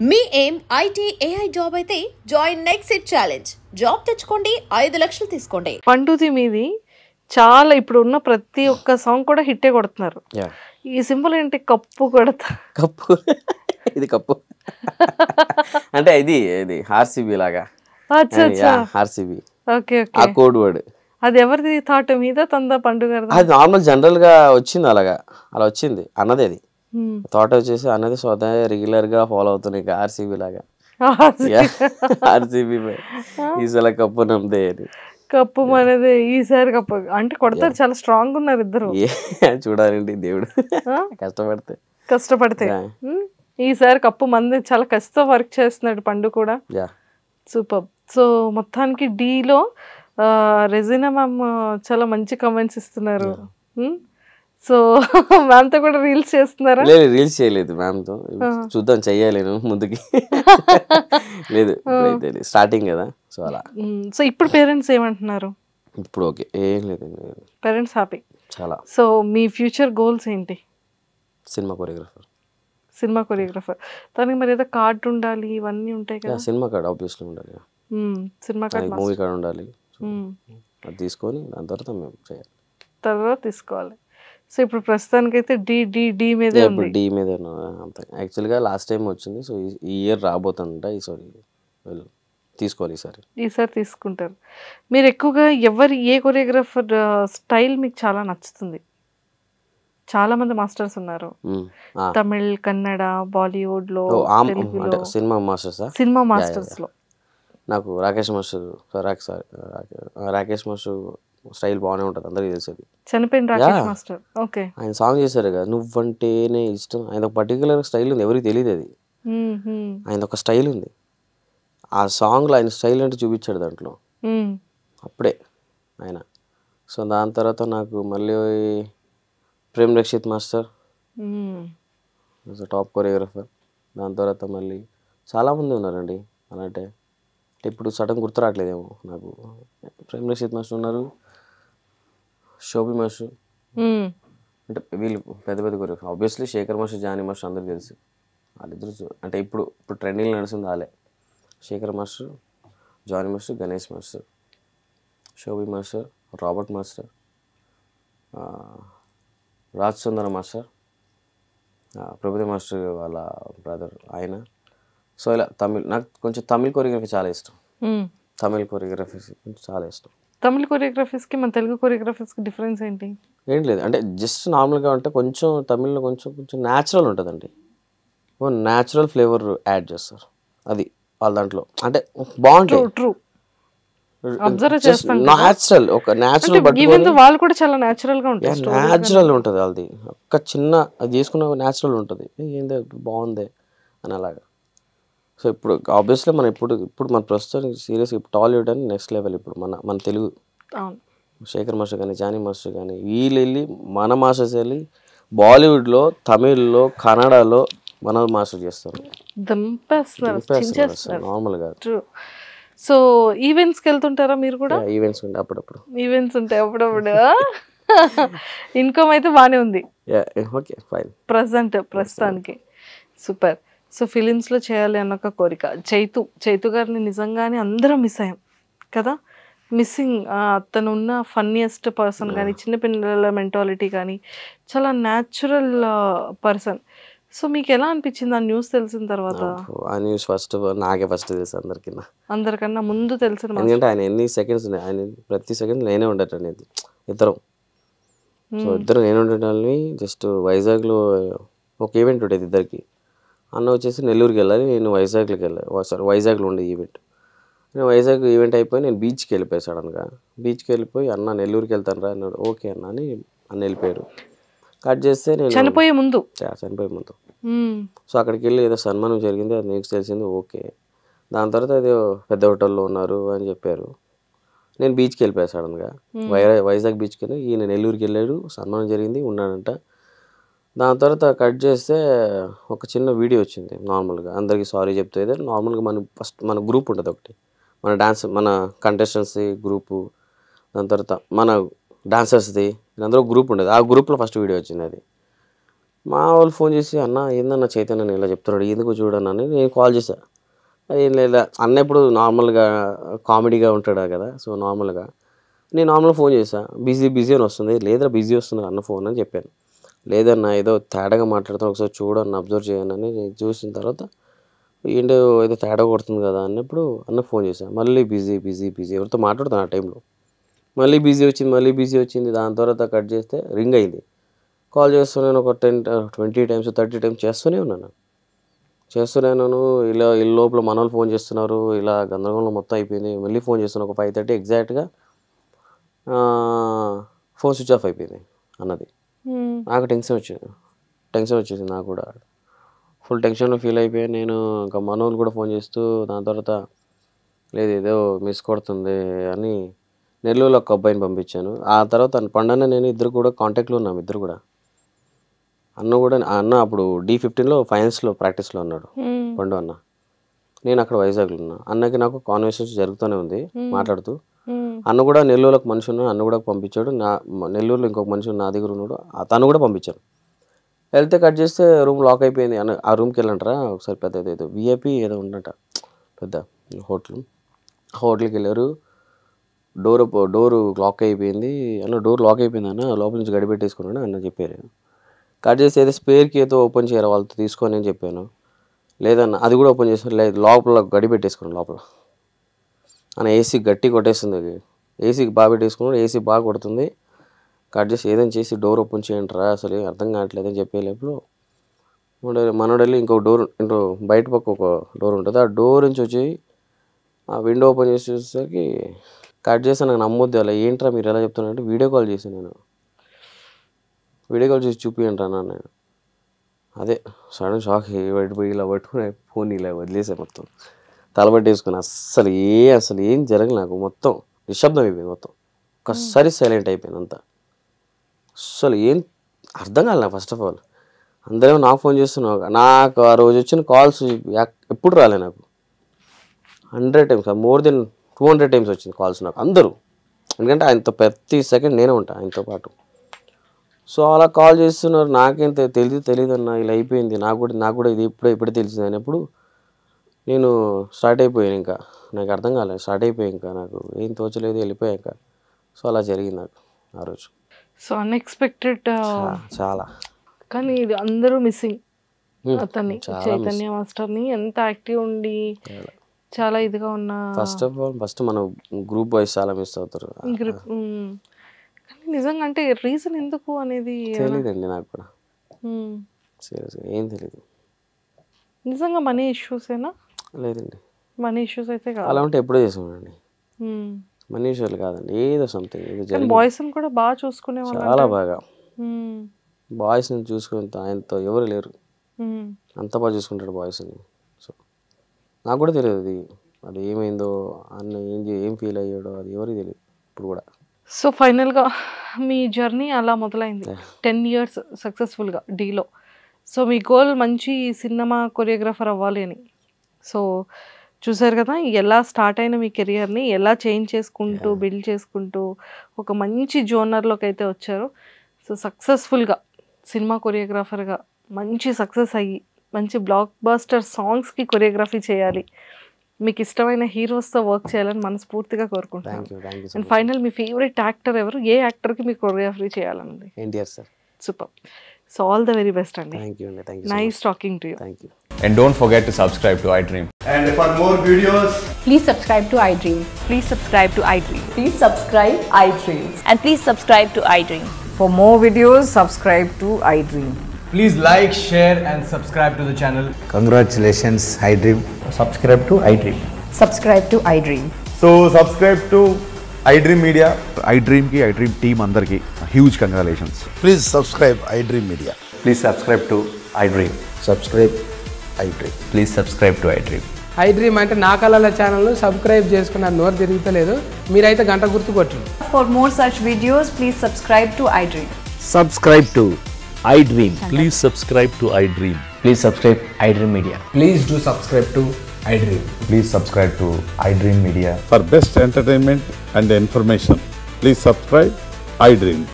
మీ ఏం IT AI job అయితే join next it challenge. Job తెచ్చుకోండి, 5 లక్షలు తీసుకోండి. పండుది మీది చాలా ఇప్పుడు ఉన్న ప్రతి ఒక్క సాంగ్ కూడా హిట్టే కొడుతున్నారు. ఈ సింపుల్ ఏంటి కప్పు కొడతా కప్పు ఇది కప్పు అంటే ఇది ఆర్సీబీ లాగా ఆర్సీబీ ఓకే ఆ కోడ్ వర్డ్ అది ఎవరిది థాట్ మీద తందా పండుగ అది నార్మల్ జనరల్ గా వచ్చింది అలా వచ్చింది అన్నది అది థాట్ వచ్చేసి అన్నది స్వతహా రెగ్యులర్ గా ఫాలో అవుతున్నాయి ఇక ఆర్సీబీ లాగా ఆర్సీబీ ఈసారి కప్పు నమ్మదే అని కప్పు అనేది ఈసారి కప్పు అంటే కొడతారు చాలా స్ట్రాంగ్ ఉన్నారు ఇద్దరు చూడాలండి దేవుడు కష్టపడితే ఈసారి కప్పు మంది చాలా కష్టం వర్క్ చేస్తున్నాడు పండు కూడా సూపర్. సో మొత్తానికి డీలో రెజినా మ్యామ్ చాలా మంచి కామెంట్స్ ఇస్తున్నారు. సో మ్యామ్ తో కూడా రీల్స్ చేస్తున్నారా? లేదు రీల్స్ చేయలేదు మ్యామ్ తో, చూద్దాం చెయ్యాలేను ముందుకి లేదు స్టార్టింగ్ కదా సో అలా. సో ఇప్పుడు పేరెంట్స్ ఏమంటున్నారు? ఇప్పుడు ఓకే ఏం లేదు పేరెంట్స్ హ్యాపీ చాలా. సో మీ ఫ్యూచర్ గోల్స్ ఏంటి? Cinema choreographer. సినిమా కొరియోగ్రాఫర్ దానికి మరి ఏదో కార్డు ఉండాలి ఇవన్నీ ఉంటాయి కదా? సినిమా కార్డ్ ఆబ్వియస్లీ ఉండాలి, సినిమా కార్డ్ మూవీ కార్డ్ ఉండాలి, అది తీసుకొని దాని తర్వాత మేము చేయాలి, తర్వాత తీసుకోవాలి. సో ఇప్పుడు ప్రస్తుతానికి అయితే డి మీదే ఉంది. డి మీద అంతే. యాక్చువల్గా లాస్ట్ టైం వచ్చింది, సో ఈ ఇయర్ రాబోతుందంట, ఈసారి తీసుకోవాలి ఈసారి తీసుకుంటారు. మీరు ఎక్కువగా ఏ కొరియోగ్రాఫర్ స్టైల్ మీకు చాలా నచ్చుతుంది? చాలా మంది మాస్టర్స్ ఉన్నారు, తమిళ్, కన్నడ, బాలీవుడ్ లో, సినిమా మాస్టర్స్. సినిమా మాస్టర్స్ లో నాకు రాకేష్ మాస్టర్ స్టైల్ బాగానే ఉంటుంది, అందరికీ తెలిసేది. చనిపోయిన రాకేష్ మాస్టర్. ఓకే, ఆయన సాంగ్ చేశారు కదా నువ్వంటేనే ఇష్టం, ఆయన ఒక పర్టికులర్ స్టైల్ ఉంది, ఎవరికి తెలియదు అది. ఆయన ఒక స్టైల్ ఉంది, ఆ సాంగ్లో ఆయన స్టైల్ అంటే చూపించాడు దాంట్లో అప్పుడే ఆయన. సో దాని తర్వాత నాకు మళ్ళీ Prem Rakshit master top choreographer. దాని తర్వాత మళ్ళీ చాలామంది ఉన్నారండి అలాంటి, ఇప్పుడు సడన్ గుర్తు రావట్లేదేమో నాకు. ప్రేమ్ రక్షిత్ మాస్టర్ ఉన్నారు, శోభి మాస్టర్, అంటే వీళ్ళు పెద్ద పెద్ద choreographer. Obviously Shekhar master, Jani master అందరికి తెలుసు, వాళ్ళిద్దరు అంటే ఇప్పుడు ట్రెండింగ్ నడుస్తుంది వాళ్ళే. Shekhar master, Jani master, Ganesh master, Shobhi master, Robert master, Raj Sundara master, Prabhudev master వాళ్ళ బ్రదర్ ఆయన. సో ఇలా నాకు కొంచెం తమిళ్ కొరియోగ్రఫీ చాలా ఇష్టం. తమిళ్ కొరియోగ్రఫీ కొంచెం చాలా ఇష్టం. తమిళ్ కొరియోగ్రఫీస్కి మన తెలుగు కొరియోగ్రఫీస్కి డిఫరెన్స్ ఏంటి? ఏం లేదు, అంటే జస్ట్ నార్మల్గా అంటే కొంచెం తమిళ్లో కొంచెం న్యాచురల్ ఉంటుందండి, న్యాచురల్ ఫ్లేవర్ యాడ్ చేస్తారు, అది వాళ్ళ దాంట్లో అంటే బాగుంటుంది. ట్రూ న్యాచురల్ ఒక న్యాచురల్ వాళ్ళు కూడా చాలా న్యాచురల్ గా ఉంటుంది, న్యాచురల్ ఉంటుంది వాళ్ళది. ఒక చిన్న అది చేసుకున్న న్యాచురల్ ఉంటుంది, ఏందో బాగుంది అని అలాగా. సో ఇప్పుడు ఆబ్వియస్లీ మనం ఇప్పుడు మన ప్రస్తుతానికి సీరియస్గా ఇప్పుడు టాలీవుడ్ అని నెక్స్ట్ లెవెల్. ఇప్పుడు మన తెలుగు శేఖర్ మాస్టర్ కానీ, జానీ మాస్టర్ కానీ, వీళ్ళు వెళ్ళి మన మాస్టర్స్ వెళ్ళి బాలీవుడ్లో, తమిళ్లో, కన్నడలో మన మాస్టర్ చేస్తారు, నార్మల్గా. సో ఈవెంట్స్కి వెళ్తుంటారా మీరు కూడా? ఈవెంట్స్ ఉంటాయి అప్పుడప్పుడు. ఈవెంట్స్ ఉంటాయి అప్పుడప్పుడు. ఇన్కమ్ అయితే బాగానే ఉంది ఓకే ఫైన్ ప్రస్తుతానికి. సూపర్. సో ఫిలిమ్స్లో చేయాలి అన్న ఒక కోరిక. చైతు గారిని నిజంగానే అందరం మిస్ అయ్యాం కదా. మిస్సింగ్ అతను ఉన్న ఫన్నీయెస్ట్ పర్సన్ కానీ, చిన్నపిల్లల మెంటాలిటీ కానీ, చాలా న్యాచురల్ పర్సన్. సో మీకు ఎలా అనిపించింది ఆ న్యూస్ తెలిసిన తర్వాత? ఆ న్యూస్ నాకే ఫస్ట్ తెలుసు అందరికన్నా ముందు తెలిసిన. ఎందుకంటే ఆయన ఎన్ని సెకండ్స్, ఆయన ప్రతి సెకండ్ నేనే ఉండేట అనేది ఇద్దరం. సో ఇద్దరు నేను ఉండేటాన్ని. జస్ట్ వైజాగ్లో ఒక ఈవెంట్ ఉండేది ఇద్దరికి. అన్న వచ్చేసి నెల్లూరుకి వెళ్ళాలి, నేను వైజాగ్లోకి వెళ్ళాలి. వైజాగ్లో ఉండే ఈవెంట్. నేను వైజాగ్ ఈవెంట్ అయిపోయి నేను బీచ్కి వెళ్ళిపోయాను సడన్గా. బీచ్కి వెళ్ళిపోయి అన్న నెల్లూరుకి వెళ్తాను రా అన్నాడు. ఓకే అన్న అని అన్న వెళ్ళిపోయాడు. కట్ చేస్తే నేను చనిపోయే ముందు సో అక్కడికి వెళ్ళి ఏదో సన్మానం జరిగింది, అది నీకు తెలిసింది. ఓకే, దాని తర్వాత ఏదో పెద్ద హోటల్లో ఉన్నారు అని చెప్పారు. నేను బీచ్కి వెళ్ళిపోయాను సడన్గా, వైజాగ్ బీచ్కి వెళ్ళి. ఈయన నెల్లూరుకి వెళ్ళాడు, సన్మానం జరిగింది, ఉన్నాడంట. దాని తర్వాత కట్ చేస్తే ఒక చిన్న వీడియో వచ్చింది. నార్మల్గా అందరికీ సారీ చెప్తే నార్మల్గా మన గ్రూప్ ఉంటుంది ఒకటి, మన కంటెస్టెంట్స్ది గ్రూపు, దాని తర్వాత మన డాన్సర్స్ది, అందరూ గ్రూప్ ఉండేది. ఆ గ్రూప్లో ఫస్ట్ వీడియో వచ్చింది. అది మా వాళ్ళు ఫోన్ చేసి అన్న ఏందన్న చైతన్య ఇలా చెప్తున్నాడు ఎందుకు చూడన్నా అని నేను కాల్ చేశా. ఏం లేదా అన్న ఎప్పుడు నార్మల్గా కామెడీగా ఉంటాడా కదా, సో నార్మల్గా నేను నార్మల్గా ఫోన్ చేశా. బిజీ అని వస్తుంది. లేదా బిజీ వస్తుంది అన్న ఫోన్ అని చెప్పాను. లేదన్నా ఏదో తేడాగా మాట్లాడుతాను ఒకసారి చూడన్న అబ్జర్వ్ చేయను అని చూసిన తర్వాత ఏంటో ఏదో తేడా కొడుతుంది కదా అన్నప్పుడు అన్న ఫోన్ చేశాను. మళ్ళీ బిజీ ఎవరితో మాట్లాడుతాను ఆ టైంలో. మళ్ళీ బిజీ వచ్చింది. దాని తర్వాత కట్ చేస్తే రింగ్ అయింది. కాల్ చేస్తున్నాను ఒక 10-20 టైమ్స్ 30 టైమ్స్ చేస్తూనే ఉన్నాను. ఇలా ఈ లోపల మన వాళ్ళు ఫోన్ చేస్తున్నారు. ఇలా గందరగోళం మొత్తం అయిపోయింది. మళ్ళీ ఫోన్ చేస్తున్నాను ఒక 5:30 ఎగ్జాక్ట్గా ఫోన్ స్విచ్ ఆఫ్ అయిపోయింది అన్నది. నాకు టెన్షన్ వచ్చేసింది. నాకు కూడా ఫుల్ టెన్షన్లో ఫీల్ అయిపోయాను నేను. ఇంకా మనోళ్ళు కూడా ఫోన్ చేస్తూ దాని తర్వాత లేదు ఏదో మిస్ కొడుతుంది అని నెల్లూరులో ఒక అబ్బాయిని పంపించాను. ఆ తర్వాత పండన్న నేను ఇద్దరు కూడా కాంటాక్ట్లో ఉన్నాము. ఇద్దరు కూడా అన్న అప్పుడు D15లో ఫైనల్స్లో ప్రాక్టీస్లో ఉన్నాడు పండు అన్న. నేను అక్కడ వైజాగ్లో ఉన్నా. అన్నకి నాకు కాన్వర్సేషన్ జరుగుతూనే ఉంది మాట్లాడుతూ. అన్న కూడా నెల్లూరులో ఒక మనిషి ఉన్నాడు, అన్న కూడా పంపించాడు. నెల్లూరులో ఇంకొక మనిషి నా దగ్గర ఉన్నాడు, తను కూడా పంపించాను. వెళ్తే కట్ చేస్తే రూమ్ లాక్ అయిపోయింది. అన్న ఆ రూమ్కి వెళ్ళంటారా ఒకసారి పెద్ద ఏదో VIP ఏదో ఉందంట పెద్ద హోటల్కి వెళ్ళారు. డోరు లాక్ అయిపోయింది అన్న. డోర్ లాక్ అయిపోయింది అన్న, లోపల నుంచి గడి పెట్టేసుకున్నాడు అన్న చెప్పారు. కట్ చేసి ఏదో స్పేర్కి ఏదో ఓపెన్ చేయరు వాళ్ళతో తీసుకొని అని చెప్పాను. లేదన్న అది కూడా ఓపెన్ చేశారు. లేదు లోపల గడి పెట్టేసుకున్నాను లోపల అన్న. AC గట్టి కొట్టేస్తుంది. ఏసీకి బాగా పెట్టేసుకున్నాడు. AC బాగా కొడుతుంది. కట్ చేసి ఏదైనా చేసి డోర్ ఓపెన్ చేయంటారా అసలు అర్థం కావట్లేదు అని చెప్పే లోపల మనోడెళ్ళి ఇంకో బయట పక్క ఒక డోర్ ఉంటుంది. ఆ డోర్ నుంచి వచ్చి ఆ విండో ఓపెన్ చేసి చూసేసరికి కట్ చేసి నాకు నమ్మొద్దు. అలా ఏంట్రా మీరు ఎలా చెప్తున్నారంటే వీడియో కాల్ చేశాను నేను. వీడియో కాల్ చేసి చూపియంటారా నేను. అదే సడన్ షాక్ పడిపోయి ఇలా పట్టుకుని ఫోన్ ఇలా వదిలేసాను మొత్తం తలబట్టేసుకుని. అసలు ఏం జరగలేదు నాకు. మొత్తం నిశ్శబ్దం అయిపోయింది. మొత్తం ఒక్కసారి సైలెంట్ అయిపోయింది అంతా. అసలు ఏం అర్థం కాలేదు ఫస్ట్ ఆఫ్ ఆల్. అందరేమో నాకు ఫోన్ చేస్తున్నావు. నాకు ఆ రోజు వచ్చిన కాల్స్ ఎప్పుడు రాలే నాకు. 100 టైమ్స్ మోర్ దెన్ 200 టైమ్స్ వచ్చింది కాల్స్ నాకు అందరూ. ఎందుకంటే ఆయనతో ప్రతి సెకండ్ నేనే ఉంటాను ఆయనతో పాటు. సో అలా కాల్ చేస్తున్నారు. నాకేం తెలియదు అన్న ఇలా అయిపోయింది. నాకు కూడా ఇది ఇప్పుడే తెలిసింది అయినప్పుడు నేను స్టార్ట్ అయిపోయాను. ఇంకా నాకు అర్థం కాలేదు. స్టార్ట్ అయిపోయాయి. ఇంకా నాకు ఏం తోచలేదు. వెళ్ళిపోయాక సో అలా జరిగింది నాకు ఆ రోజు. సో అన్ఎక్స్పెక్టెడ్ చాలా. కానీ ఇది అందరూ మిస్సింగ్ అతన్ని చైతన్య మాస్టర్ని. ఎంత యాక్టివ్ ఉండి చాలా ఇదిగా ఉన్నా ఫస్ట్ మన గ్రూప్ బాయ్స్ చాలా మిస్ అవుతారు. కానీ నిజంగా అంటే రీజన్ ఎందుకు అనేది తెలియదండి నాకు కూడా. సీరియస్గా ఏం తెలియదు. నిజంగా మనీ ఇష్యూసేనా? లేదండి మనీ ఇష్యూస్ అయితే కాదు. అలా ఉంటే ఎప్పుడో చేసామండి. మనీ ఇష్యూలు కాదండి, ఏదో సంథింగ్. బాయ్స్ని కూడా బాగా చూసుకునే చాలా బాగా. బాయ్స్ని చూసుకునే ఆయనతో ఎవరు లేరు. అంత బాగా చూసుకుంటాడు బాయ్స్ని. సో నాకు కూడా తెలియదు అది ఏమైందో అన్న ఏం ఫీల్ అయ్యాడో అది ఎవరికి తెలియదు ఇప్పుడు కూడా. సో ఫైనల్గా మీ జర్నీ అలా మొదలైంది 10 years సక్సెస్ఫుల్గా డీలో. సో మీ గోల్ మంచి సినిమా కొరియోగ్రాఫర్ అవ్వాలి అని. సో చూసారు కదా ఎలా స్టార్ట్ అయిన మీ కెరియర్ని ఎలా చేంజ్ చేసుకుంటూ బిల్డ్ చేసుకుంటూ ఒక మంచి జోనర్లోకి అయితే వచ్చారు. సో సక్సెస్ఫుల్గా సినిమా కొరియోగ్రాఫర్గా మంచి సక్సెస్ అయ్యి మంచి బ్లాక్ బాస్టర్ సాంగ్స్కి కొరియోగ్రఫీ చేయాలి, మీకు ఇష్టమైన హీరోస్తో వర్క్ చేయాలని మనస్ఫూర్తిగా కోరుకుంటున్నాను. And final me favourite actor ఎవరు? ఏ యాక్టర్కి మీకు కొరియోగ్రఫీ చేయాలన్నది? NTR sir. Super. So all the very best అండి. Thank you. Nice talking to you. Thank you. And don't forget to subscribe to iDream. And for more videos, Please subscribe to iDream. Please subscribe to iDream. Please subscribe iDream. And please subscribe to iDream. For more videos, subscribe to iDream. please like, share and subscribe to the channel. Congratulations, iDream. Subscribe to iDream. Subscribe to iDream. So subscribe to iDream Media. iDream ki iDream team andarki huge congratulations. Please subscribe iDream Media. Please subscribe to iDream. Subscribe iDream. Please subscribe to iDream. iDream అంటే నా కళల channel subscribe చేసుకున్న నోరు తిరుగుతలేదు, మీరైతే గంట గుర్తు కొట్టండి. For more such videos, please subscribe to iDream. Subscribe to iDream. Please subscribe to iDream. Please subscribe iDream Media. Please do subscribe to iDream. Please subscribe to iDream Media. For best entertainment and information, please subscribe iDream.